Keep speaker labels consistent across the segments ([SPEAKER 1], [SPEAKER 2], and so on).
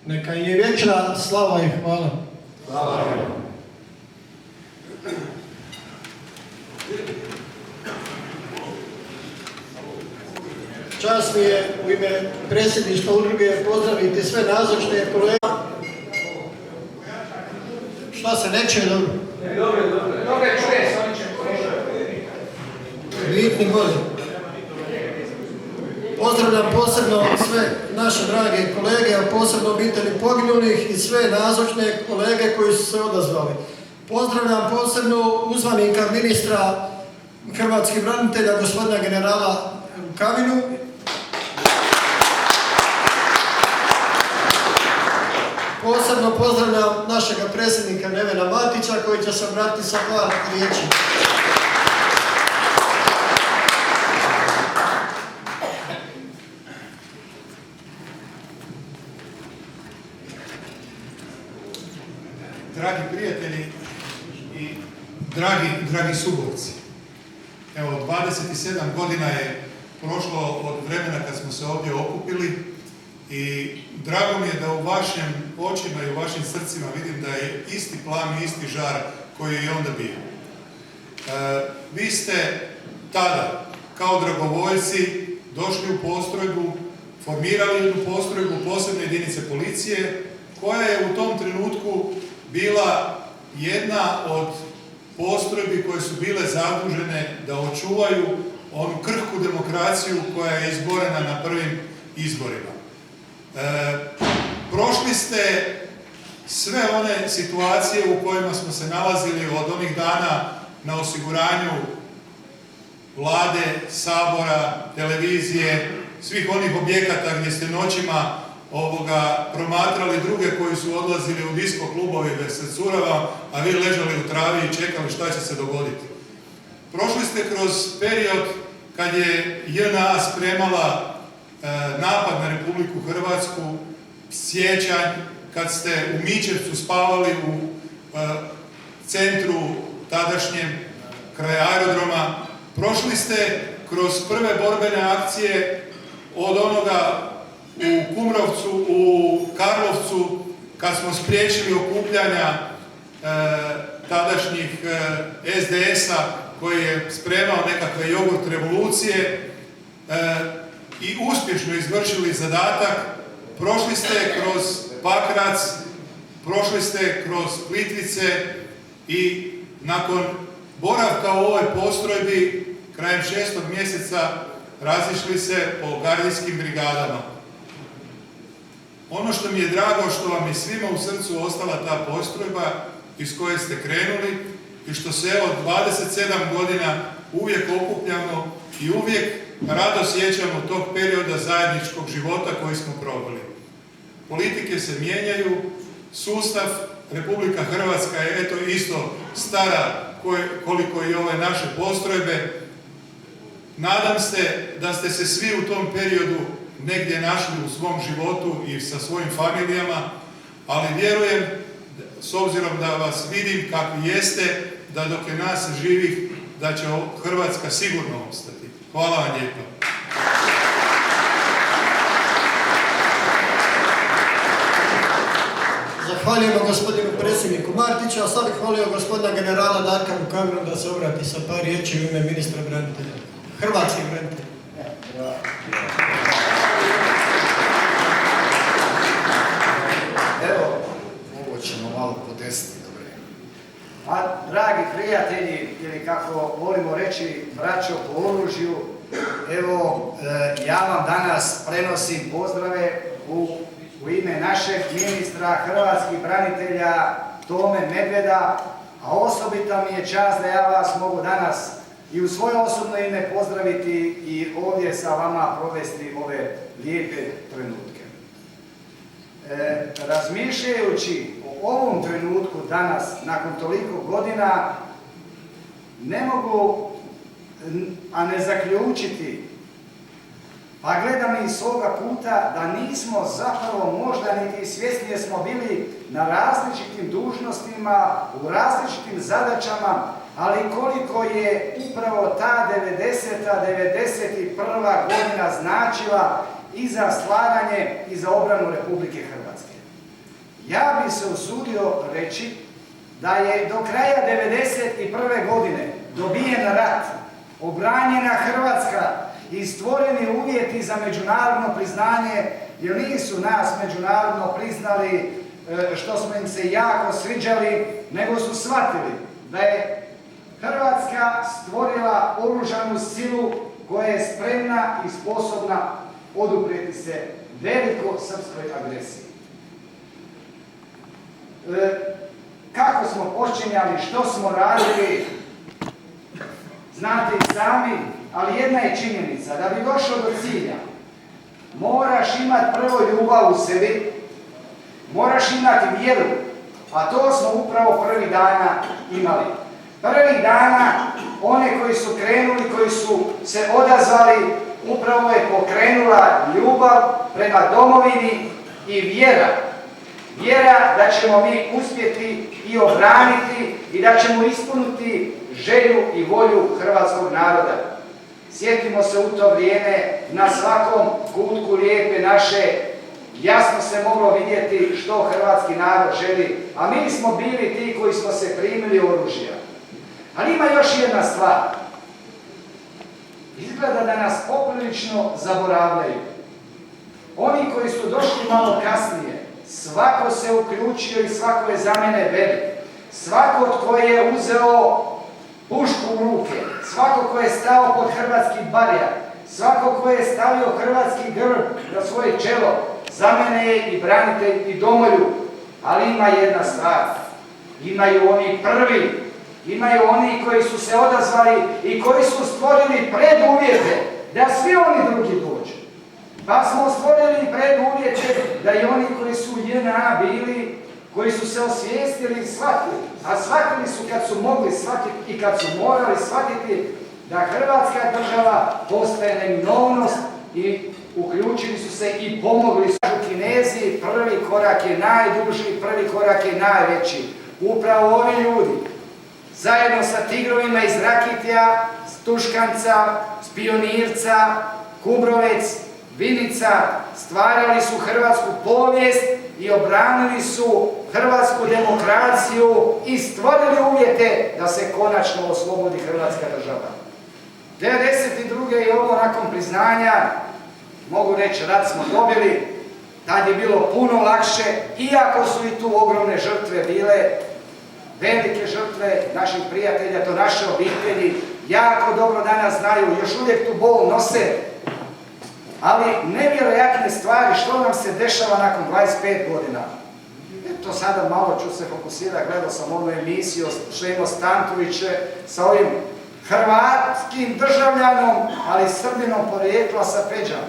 [SPEAKER 1] Neka je vječna slava i hvala.
[SPEAKER 2] Hvala.
[SPEAKER 1] Čast mi je u ime predsjedništva udruge pozdraviti sve nazočne kolege. Šta se neće dobro?
[SPEAKER 2] Dobro čuje se, oni će
[SPEAKER 1] Bitni bolje. Pozdravljam posebno sve naše drage kolege, a posebno obitelji poginulih i sve nazočne kolege koji su se odazvali. Pozdravljam posebno uzvanika ministra hrvatskih branitelja, gospodina generala Rukavinu. Posebno pozdravljam našega predsjednika Nevena Matića koji će se obratiti sa par riječi.
[SPEAKER 3] Dragi prijatelji i dragi suborci, evo 27 godina je prošlo od vremena kad smo se ovdje okupili i drago mi je da u vašim očima i u vašim srcima vidim da je isti plan i isti žar koji je i onda bio. Vi ste tada kao dragovoljci došli u postrojbu, formirali jednu postrojbu posebne jedinice policije koja je u tom trenutku bila jedna od postrojbi koje su bile zadužene da očuvaju onu krhku demokraciju koja je izborena na prvim izborima. Prošli ste sve one situacije u kojima smo se nalazili od onih dana na osiguranju vlade, sabora, televizije, svih onih objekata gdje ste noćima promatrali druge koji su odlazili u disko klubove bez srcurava, a vi ležali u travi i čekali šta će se dogoditi. Prošli ste kroz period kad je JNA spremala napad na Republiku Hrvatsku, siječanj, kad ste u Mičevcu spavali u centru tadašnjem kraj aerodroma. Prošli ste kroz prve borbene akcije od onoga u Kumrovcu, u Karlovcu, kad smo spriječili okupljanja tadašnjih SDS-a koji je spremao nekakve jogurt revolucije i uspješno izvršili zadatak. Prošli ste kroz Pakrac, prošli ste kroz Plitvice i nakon boravka u ovoj postrojbi krajem 6. mjeseca razišli se po gardijskim brigadama. Ono što mi je drago, što vam je svima u srcu ostala ta postrojba iz koje ste krenuli i što se evo 27 godina uvijek okupljamo i uvijek rado sjećamo tog perioda zajedničkog života koji smo proveli. Politike se mijenjaju, sustav, Republika Hrvatska je eto isto stara koliko i ove naše postrojbe. Nadam se da ste se svi u tom periodu negdje našli u svom životu i sa svojim familijama, ali vjerujem, s obzirom da vas vidim kakvi jeste, da dok je nas živih, da će Hrvatska sigurno opstati. Hvala vam lijepo.
[SPEAKER 1] Zahvaljujemo gospodinu predsjedniku Martiću, a sad bih molio gospodina generala Darka Rukavinu da se obrati sa par riječi u ime ministra branitelja, hrvatskih branitelja.
[SPEAKER 2] Evo, ovo ćemo malo podesiti, dobre. A dragi prijatelji, ili kako volimo reći, braćo po oružju, evo, ja vam danas prenosim pozdrave u ime našeg ministra hrvatskih branitelja Tome Medveda, a osobita mi je čast da ja vas mogu danas i u svoje osobno ime pozdraviti i ovdje sa vama provesti ove lijepe trenutke. Razmišljajući o ovom trenutku danas, nakon toliko godina, ne mogu a ne zaključiti, pa gledam iz svoga kuta da nismo zapravo možda niti svjesnije smo bili na različitim dužnostima, u različitim zadaćama, ali koliko je upravo ta 91. godina značila i za stvaranje i za obranu Republike Hrvatske. Ja bi se usudio reći da je do kraja 1991. godine dobijen rat, obranjena Hrvatska i stvoreni uvjeti za međunarodno priznanje, jer nisu nas međunarodno priznali što smo im se jako sviđali, nego su shvatili da je Hrvatska stvorila oružanu silu koja je spremna i sposobna oduprijeti se veliko srpskoj agresiji. Kako smo počinjali, što smo radili, znate i sami, ali jedna je činjenica, da bi došao do cilja, moraš imati prvo ljubav u sebi, moraš imati vjeru, a to smo upravo prvih dana imali. Prvih dana, one koji su krenuli, koji su se odazvali, upravo je pokrenula ljubav prema domovini i vjera. Vjera da ćemo mi uspjeti i obraniti i da ćemo ispuniti želju i volju hrvatskog naroda. Sjetimo se u to vrijeme, na svakom kutku lijepe naše jasno se moglo vidjeti što hrvatski narod želi, a mi smo bili ti koji smo se primili oružja. Ali ima još jedna stvar. Izgleda da nas poprilično zaboravljaju. Oni koji su došli malo kasnije, svako se uključio i svako je za mene velik. Svako tko je uzeo pušku u ruke, svako ko je stao pod hrvatski barjak, svako ko je stavio hrvatski grb na svoje čelo, za mene je i branitelj i domoljub. Ali ima jedna stvar. Imaju oni prvi. Imaju oni koji su se odazvali i koji su stvorili preduvjete da svi oni drugi dođu. Pa smo stvorili preduvjete da i oni koji su u JNA bili, koji su se osvijestili i shvatili, a shvatili su kad su mogli shvatiti i kad su morali shvatiti da Hrvatska država postaje neminovnost i uključili su se i pomogli su Kinezi. Prvi korak je najduži, prvi korak je najveći. Upravo ovi ljudi, zajedno sa tigrovima iz Rakitja, Tuškanca, Pionirca, Kumrovec, Vinica, stvarali su hrvatsku povijest i obranili su hrvatsku demokraciju i stvorili uvjete da se konačno oslobodi Hrvatska država. 1992. i ovo nakon priznanja, mogu reći, rat smo dobili, tad je bilo puno lakše, iako su i tu ogromne žrtve bile, velike žrtve naših prijatelja, to naše obitelji, jako dobro danas znaju, još uvijek tu bol nose, ali nevjerojatne stvari što nam se dešava nakon 25 godina. To sada malo ću se fokusirati, gledao sam onu emisiju Šemo Stanković sa ovim hrvatskim državljanom, ali Srbinom porijekla sa Peđama,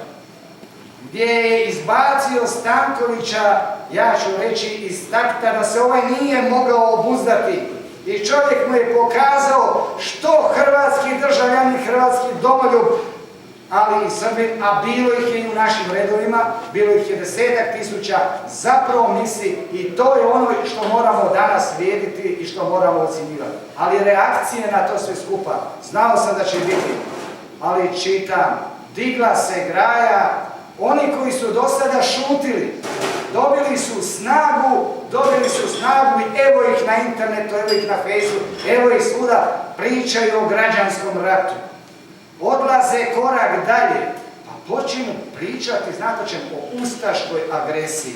[SPEAKER 2] gdje je izbacio Stankovića, ja ću reći, iz takta da se ovaj nije mogao obuzdati. I čovjek mu je pokazao što hrvatski državljani, hrvatski domoljub, ali i Srbi, a bilo ih je i u našim redovima, bilo ih je 10-ak tisuća, zapravo misli, i to je ono što moramo danas slijediti i što moramo ocjenjivati. Ali reakcije na to sve skupa, znao sam da će biti, ali čitam, digla se graja, oni koji su do sada šutili, dobili su snagu i evo ih na internetu, evo ih na Facebooku, evo ih svuda, pričaju o građanskom ratu. Odlaze korak dalje, pa počinu pričati, znate čemu, o ustaškoj agresiji.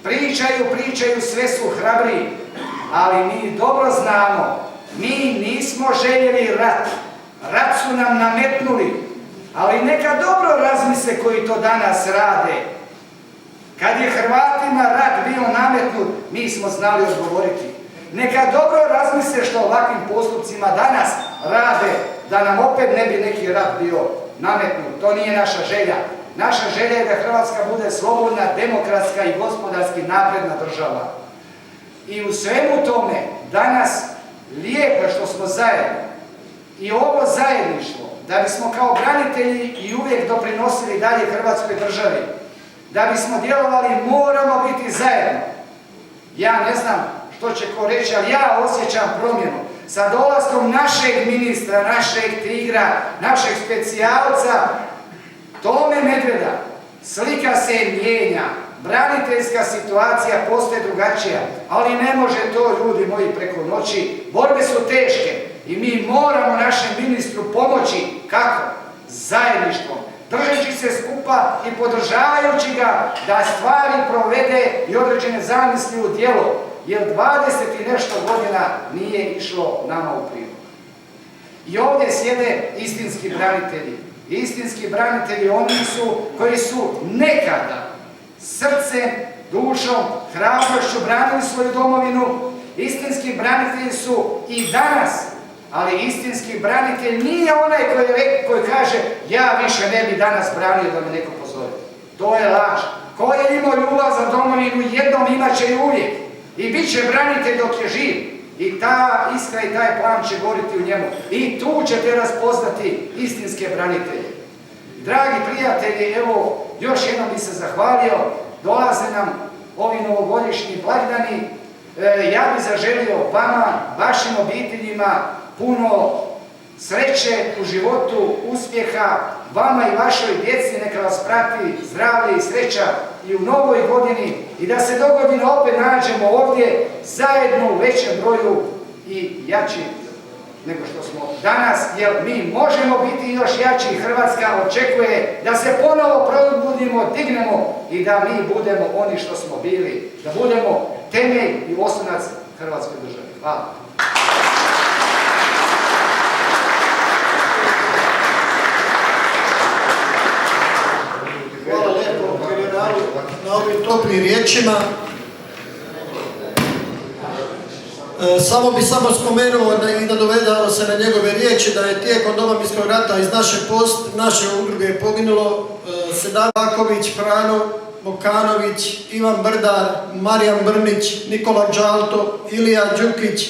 [SPEAKER 2] Pričaju, sve su hrabri, ali mi dobro znamo, mi nismo željeli rat. Rat su nam nametnuli, ali neka dobro razmisle koji to danas rade. Kad je Hrvatima rat bio nametnut, mi smo znali odgovoriti. Neka dobro razmisle što ovakvim postupcima danas rade, da nam opet ne bi neki rat bio nametnut. To nije naša želja. Naša želja je da Hrvatska bude slobodna, demokratska i gospodarski napredna država. I u svemu tome danas lijepo što smo zajedno i ovo zajedništvo, da bismo kao branitelji i uvijek doprinosili dalje Hrvatskoj državi, da bismo djelovali, moramo biti zajedno. Ja ne znam što će ko reći, ali ja osjećam promjenu. Sa dolaskom našeg ministra, našeg tigra, našeg specijalca, Tome Medveda, slika se mijenja. braniteljska situacija postaje drugačija, ali ne može to, ljudi moji, preko noći. Borbe su teške i mi moramo našem ministru pomoći. Kako? Zajedništvom, držeći se skupa i podržavajući ga da stvari provede i određene zamisli u djelo, jer 20 i nešto godina nije išlo nama u prilog. I ovdje sjede istinski branitelji. Istinski branitelji oni su koji su nekada srcem, dušom, hrabrošću branili svoju domovinu. Istinski branitelji su i danas, ali istinski branitelj nije onaj koji kaže ja više ne bi danas branio da me neko pozove. To je laž. Ko je imao ljubav za domovinu jednom imat će i uvijek. I bit će branitelj dok je živ. I ta iskra i taj plan će goriti u njemu. I tu ćete raspoznati istinske branitelje. Dragi prijatelji, evo, još jednom bi se zahvalio. Dolaze nam ovi novogodišnji blagdani. Ja bih zaželio vama, vašim obiteljima, puno sreće u životu, uspjeha, vama i vašoj djeci, neka vas prati zdravlje i sreća i u novoj godini i da se dogodine opet nađemo ovdje zajedno u većem broju i jači nego što smo danas, jer mi možemo biti još jači. Hrvatska očekuje da se ponovo probudimo, dignemo i da mi budemo oni što smo bili, da budemo temelj i osnovac Hrvatske države. Hvala.
[SPEAKER 1] Hvala lijepo generalu na ovim toplim riječima. Samo bi spomenuo i nadovedao se na njegove riječi da je tijekom Domovinskog rata iz naše udruge poginulo Sedan Baković, Frano Mokanović, Ivan Brdar, Marijan Brnić, Nikola Đalto, Ilija Đukić,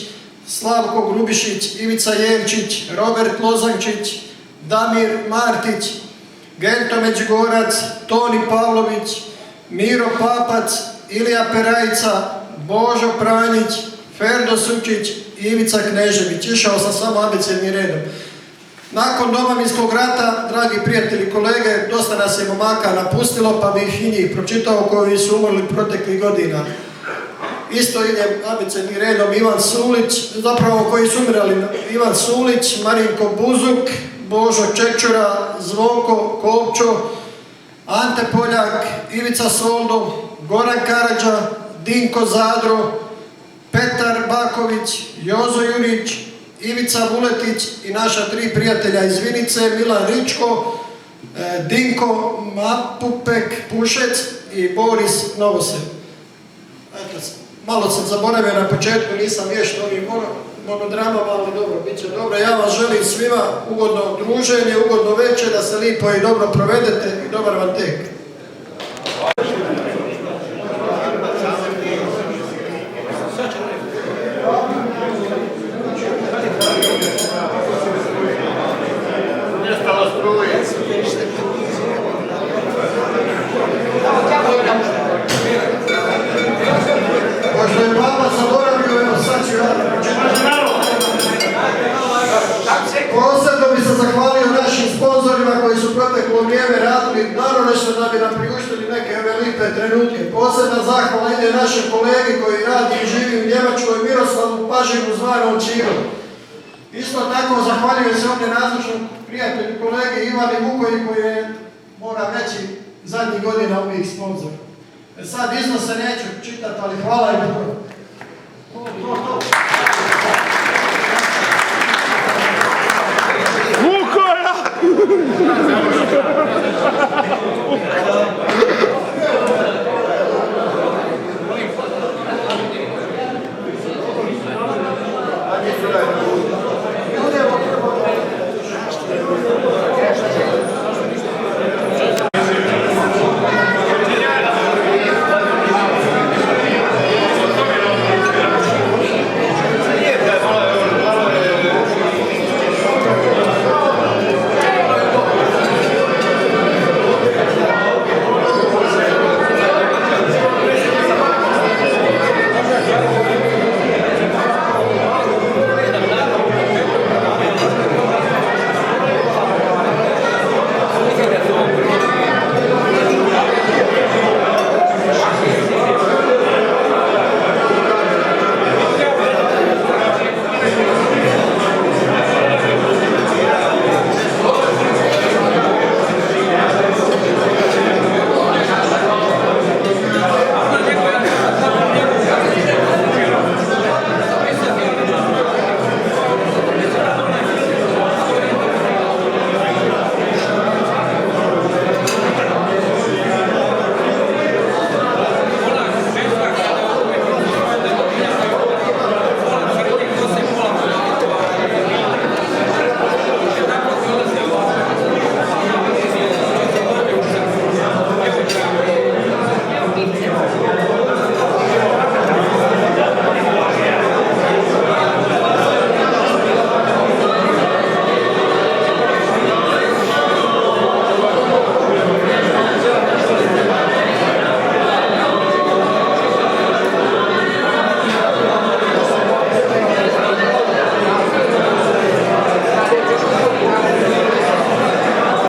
[SPEAKER 1] Slavko Grubišić, Ivica Jelčić, Robert Lozančić, Damir Martić, Gento Međugorac, Toni Pavlović, Miro Papac, Ilija Perajca, Božo Pranjić, Ferdo Sučić i Ivica Knežević. Išao sam samo abecednim redom. Nakon Domovinskog rata, dragi prijatelji, kolege, dosta nas je momaka napustilo, pa bih i njih pročitao koji su umrli proteklih godina. Isto idem abecednim redom: Ivan Sulić, zapravo koji su umirali: Ivan Sulić, Marinko Buzuk, Božo Čečura, Zvonko Kolčo, Ante Poljak, Ivica Soldo, Goran Karadža, Dinko Zadro, Petar Baković, Jozo Jurić, Ivica Vuletić i naša 3 prijatelja iz Vinice: Milan Ričko, Dinko Mapupek Pušec i Boris Novosel. Eto, malo sam zaboravio na početku, nisam vješt ovim monodramama, ali dobro, bit će dobro. Ja vam želim svima ugodno druženje, ugodno večer, da se lijepo i dobro provedete i dobar vam tek. Pošto je Papa zaboravio, evo sad ću ja. Posebno bi se zahvalio našim sponzorima koji su proteklo vrijeme radili naročno da bi nam priuštili neke ove lipe trenutke. Posebna zahvala ide našem kolegi koji radi i živi u Njemačkoj, Miroslavu Pažinu zvanom Čiru. Isto tako zahvaljujem se ovdje nazočnom prijatelju kolegi Ivani Vukoji koji je, moram reći, zadnjih godina ovih sponzora. Sad iznose neću čitati, ali hvala i dobro.